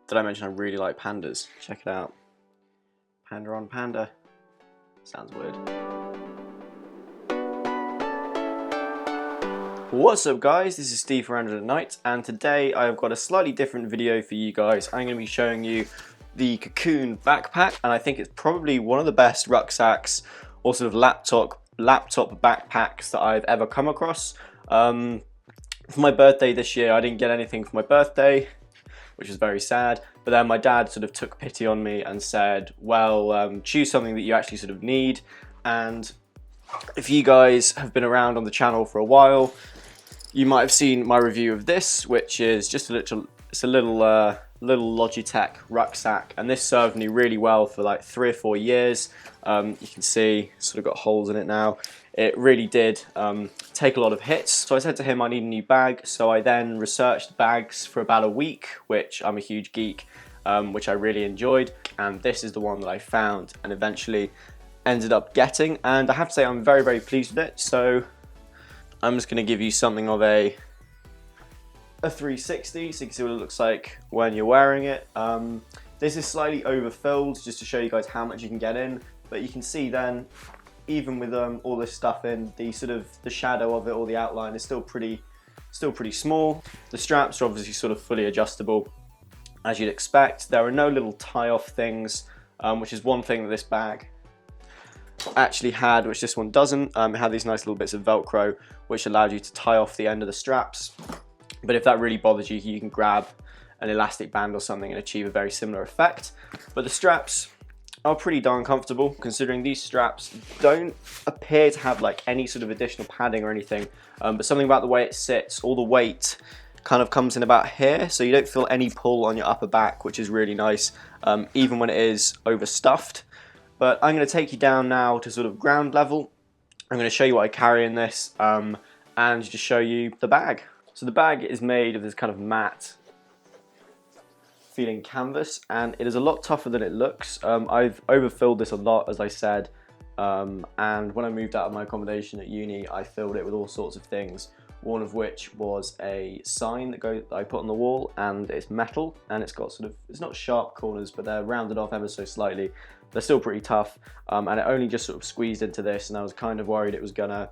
Did I mention I really like pandas? Check it out. Panda on panda. Sounds weird. What's up guys, this is Steve from Random Night, and today I've got a slightly different video for you guys. I'm going to be showing you the Cocoon backpack, and I think it's probably one of the best rucksacks or sort of laptop backpacks that I've ever come across. For my birthday this year, I didn't get anything for my birthday, which was very sad, but then my dad sort of took pity on me and said, well, choose something that you actually sort of need. And if you guys have been around on the channel for a while, you might have seen my review of this, which is just a little Logitech rucksack, and this served me really well for like 3 or 4 years. You can see it's sort of got holes in it now. It really did take a lot of hits, so I said to him I need a new bag. So I then researched bags for about a week, which I'm a huge geek, which I really enjoyed, and this is the one that I found and eventually ended up getting, and I have to say I'm very, very pleased with it. So I'm just going to give you something of a 360 so you can see what it looks like when you're wearing it. This is slightly overfilled just to show you guys how much you can get in, but you can see then, even with all this stuff in, the shadow of it, or the outline, is still pretty small. The straps are obviously sort of fully adjustable, as you'd expect. There are no little tie-off things, which is one thing that this bag actually had, which this one doesn't. It had these nice little bits of Velcro, which allowed you to tie off the end of the straps. But if that really bothers you, you can grab an elastic band or something and achieve a very similar effect. But the straps are pretty darn comfortable, considering these straps don't appear to have like any sort of additional padding or anything, but something about the way it sits, all the weight kind of comes in about here, so you don't feel any pull on your upper back, which is really nice, even when it is overstuffed. But I'm going to take you down now to sort of ground level. I'm going to show you what I carry in this, and just show you the bag. So the bag is made of this kind of matte feeling canvas, and it is a lot tougher than it looks. I've overfilled this a lot, as I said, and when I moved out of my accommodation at uni, I filled it with all sorts of things, one of which was a sign that I put on the wall, and it's metal, and it's got sort of, it's not sharp corners, but they're rounded off ever so slightly. They're still pretty tough, and it only just sort of squeezed into this, and I was kind of worried it was gonna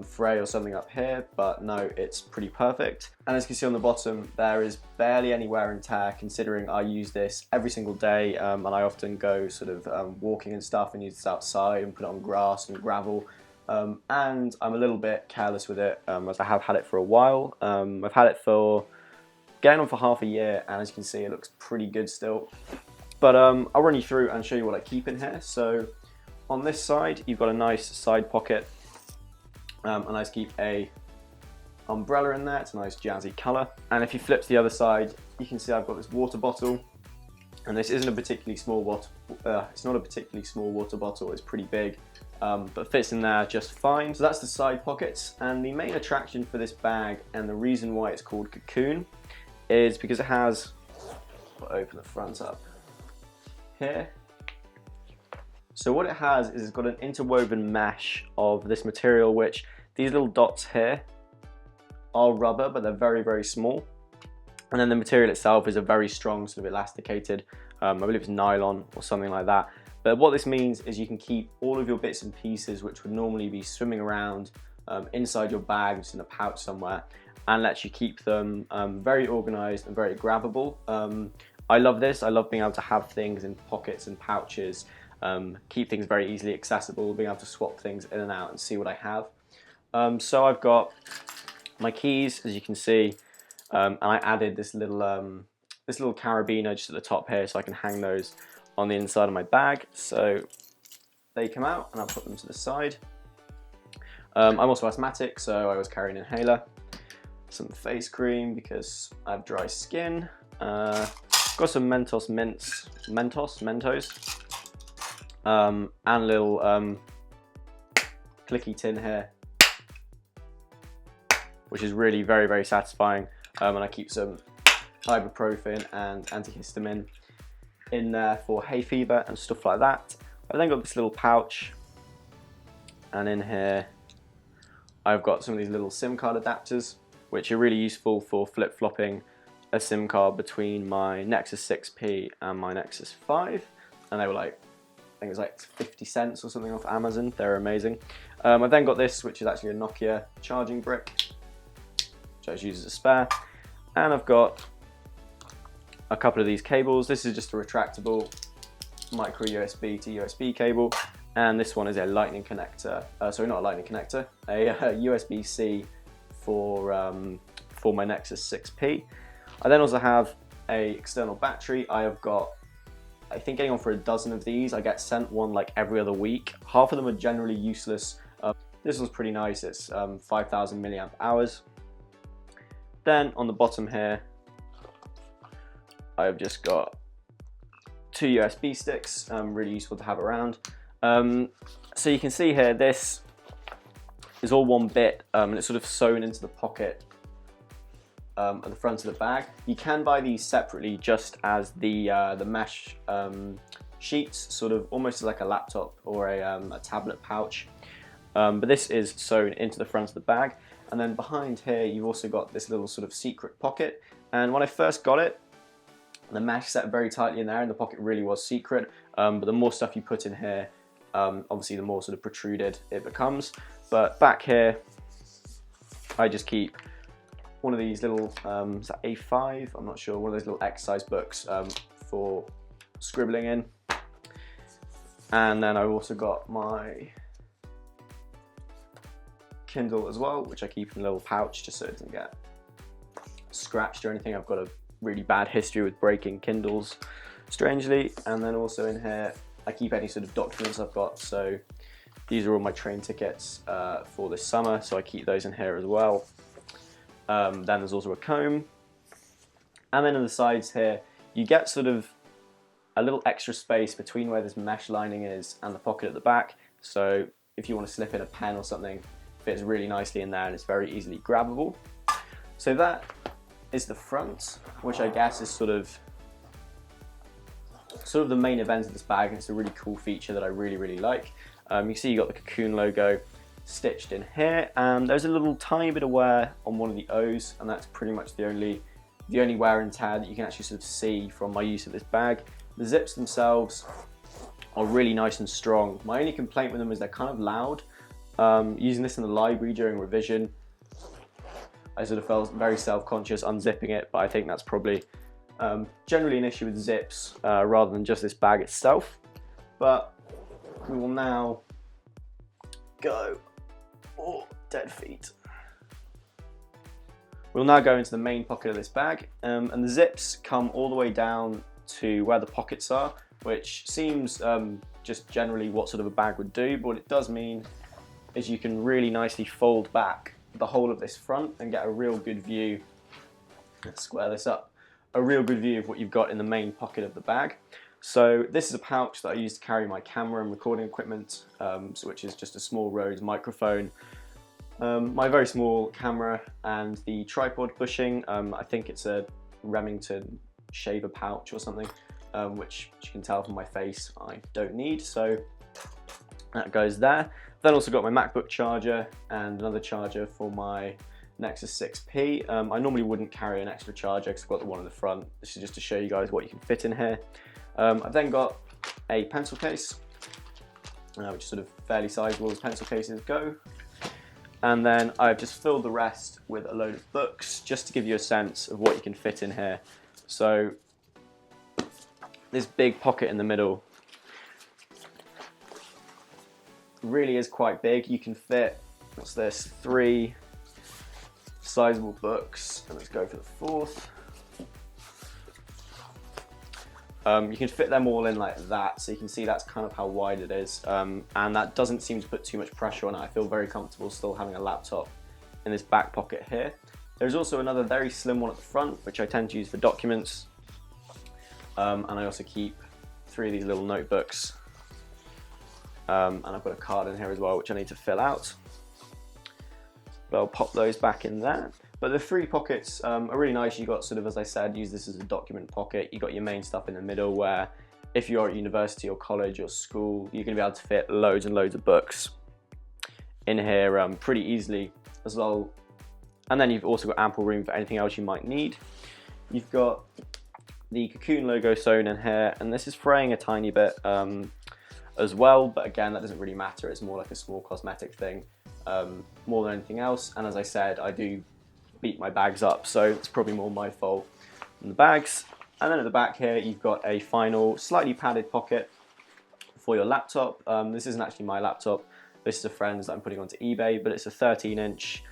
fray or something up here, but no, it's pretty perfect. And as you can see on the bottom, there is barely any wear and tear, considering I use this every single day, and I often go sort of walking and stuff and use this outside and put it on grass and gravel, and I'm a little bit careless with it, as I have had it for a while. I've had it for getting on for half a year, and as you can see, it looks pretty good still. But I'll run you through and show you what I keep in here. So on this side, you've got a nice side pocket, and I just keep a umbrella in there. It's a nice jazzy colour. And if you flip to the other side, you can see I've got this water bottle, and this isn't a particularly small water. It's not a particularly small water bottle. It's pretty big, but fits in there just fine. So that's the side pockets, and the main attraction for this bag, and the reason why it's called Cocoon, is because it has. I'll open the front up here. So what it has is it's got an interwoven mesh of this material, which these little dots here are rubber, but they're very, very small. And then the material itself is a very strong sort of elasticated, I believe it's nylon or something like that. But what this means is you can keep all of your bits and pieces, which would normally be swimming around inside your bag, just in a pouch somewhere, and lets you keep them very organized and very grabbable. I love this. I love being able to have things in pockets and pouches, keep things very easily accessible, being able to swap things in and out and see what I have. So I've got my keys, as you can see, and I added this little carabiner just at the top here, so I can hang those on the inside of my bag. So they come out, and I'll put them to the side. I'm also asthmatic, so I always carry an inhaler, some face cream because I have dry skin. Got some Mentos, and a little clicky tin here, which is really very, very satisfying. And I keep some ibuprofen and antihistamine in there for hay fever and stuff like that. I've then got this little pouch, and in here I've got some of these little SIM card adapters, which are really useful for flip-flopping a SIM card between my Nexus 6P and my Nexus 5, and they were like, I think it was like 50 cents or something off Amazon. They're amazing. I've then got this, which is actually a Nokia charging brick, which I just use as a spare. And I've got a couple of these cables. This is just a retractable micro USB to USB cable. And this one is a lightning connector. Sorry, not a lightning connector, a USB-C for my Nexus 6P. I then also have a external battery. I have got, I think, getting on for a dozen of these. I get sent one like every other week. Half of them are generally useless. This one's pretty nice. It's 5,000 milliamp hours. Then on the bottom here, I've just got 2 USB sticks, really useful to have around. So you can see here, this is all one bit, and it's sort of sewn into the pocket at the front of the bag. You can buy these separately, just as the mesh sheets, sort of almost as like a laptop or a tablet pouch. But this is sewn into the front of the bag. And then behind here, you've also got this little sort of secret pocket. And when I first got it, the mesh set very tightly in there and the pocket really was secret. But the more stuff you put in here, obviously the more sort of protruded it becomes. But back here, I just keep one of these little, is that A5? I'm not sure, one of those little exercise books for scribbling in. And then I've also got my Kindle as well, which I keep in a little pouch just so it doesn't get scratched or anything. I've got a really bad history with breaking Kindles, strangely. And then also in here, I keep any sort of documents I've got. So these are all my train tickets for this summer, so I keep those in here as well. Then there's also a comb. And then on the sides here, you get sort of a little extra space between where this mesh lining is and the pocket at the back. So if you want to slip in a pen or something, fits really nicely in there and it's very easily grabbable. So that is the front, which I guess is sort of the main event of this bag, and it's a really cool feature that I really like. You can see you got the Cocoon logo stitched in here, and there's a little tiny bit of wear on one of the O's, and that's pretty much the only wear and tear that you can actually sort of see from my use of this bag. The zips themselves are really nice and strong. My only complaint with them is they're kind of loud. Using this in the library during revision, I sort of felt very self-conscious unzipping it, but I think that's probably generally an issue with zips rather than just this bag itself. But we will now go, oh, dead feet. We'll now go into the main pocket of this bag, and the zips come all the way down to where the pockets are, which seems just generally what sort of a bag would do, but what it does mean is you can really nicely fold back the whole of this front and get a real good view. Let's square this up. A real good view of what you've got in the main pocket of the bag. So this is a pouch that I use to carry my camera and recording equipment, which is just a small Rode microphone, my very small camera, and the tripod bushing. I think it's a Remington shaver pouch or something, which you can tell from my face I don't need, so that goes there. Then also got my MacBook charger and another charger for my Nexus 6P. I normally wouldn't carry an extra charger because I've got the one in the front. This is just to show you guys what you can fit in here. I've then got a pencil case, which is sort of fairly sizable as pencil cases go. And then I've just filled the rest with a load of books, just to give you a sense of what you can fit in here. So this big pocket in the middle really is quite big. You can fit, what's this, 3 sizable books, and let's go for the 4th. You can fit them all in like that, so you can see that's kind of how wide it is, and that doesn't seem to put too much pressure on it. I feel very comfortable still having a laptop in this back pocket here. There's also another very slim one at the front, which I tend to use for documents, and I also keep 3 of these little notebooks, and I've got a card in here as well, which I need to fill out. But I'll pop those back in there. But the 3 pockets are really nice. You got sort of, as I said, use this as a document pocket. You got your main stuff in the middle, where if you're at university or college or school, you're going to be able to fit loads and loads of books in here pretty easily as well. And then you've also got ample room for anything else you might need. you've got the Cocoon logo sewn in here, and this is fraying a tiny bit as well, but again, that doesn't really matter. It's more like a small cosmetic thing more than anything else. And as I said, I do beat my bags up, so it's probably more my fault than the bags. And then at the back here, you've got a final slightly padded pocket for your laptop. This isn't actually my laptop. This is a friend's that I'm putting onto eBay, but it's a 13-inch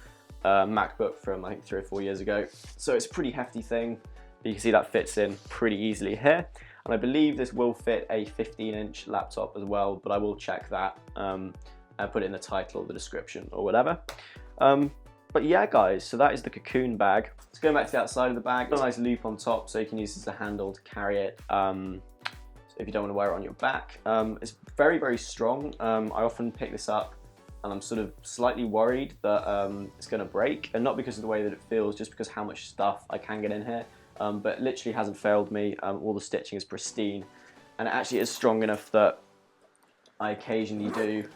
MacBook from I think 3 or 4 years ago. So it's a pretty hefty thing. You can see that fits in pretty easily here. And I believe this will fit a 15-inch laptop as well, but I will check that and put it in the title or the description or whatever. But yeah, guys, so that is the Cocoon bag. Let's go back to the outside of the bag. Got a nice loop on top, so you can use this as a handle to carry it if you don't want to wear it on your back. It's very, very strong. I often pick this up and I'm sort of slightly worried that it's going to break, and not because of the way that it feels, just because how much stuff I can get in here. But it literally hasn't failed me. All the stitching is pristine, and it actually is strong enough that I occasionally do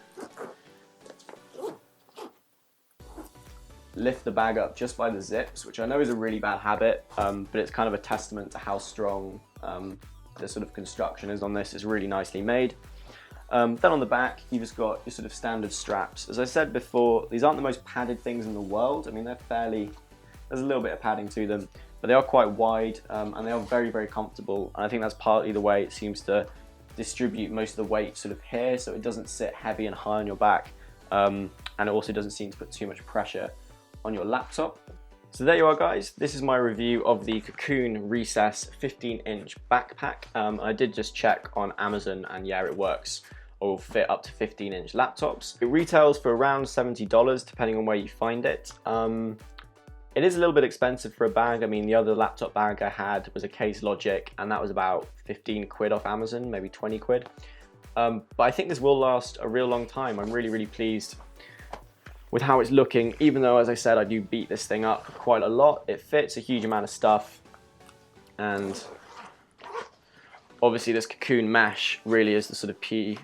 lift the bag up just by the zips, which I know is a really bad habit, but it's kind of a testament to how strong the sort of construction is on this. It's really nicely made. Then on the back, you've just got your sort of standard straps. As I said before, these aren't the most padded things in the world. I mean, there's a little bit of padding to them, but they are quite wide and they are very, very comfortable. And I think that's partly the way it seems to distribute most of the weight sort of here, so it doesn't sit heavy and high on your back. And it also doesn't seem to put too much pressure on your laptop. So there you are, guys. This is my review of the Cocoon Recess 15-inch backpack. I did just check on Amazon, and yeah, it works. Or will fit up to 15-inch laptops. It retails for around $70, depending on where you find it. It is a little bit expensive for a bag. I mean, the other laptop bag I had was a Case Logic, and that was about 15 quid off Amazon, maybe 20 quid. But I think this will last a real long time. I'm really, really pleased with how it's looking, even though, as I said, I do beat this thing up quite a lot. It fits a huge amount of stuff, and obviously this Cocoon mesh really is the sort of pied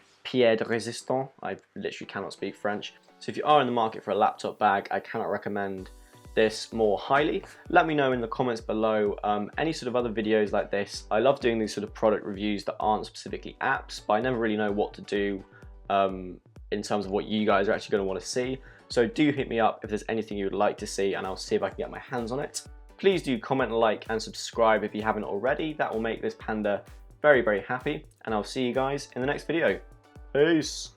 résistant. I literally cannot speak French. So if you are in the market for a laptop bag, I cannot recommend this more highly. Let me know in the comments below any sort of other videos like this. I love doing these sort of product reviews that aren't specifically apps, but I never really know what to do in terms of what you guys are actually going to want to see. So do hit me up if there's anything you would like to see, and I'll see if I can get my hands on it. Please do comment, like, and subscribe if you haven't already. That will make this panda very, very happy, and I'll see you guys in the next video. Peace!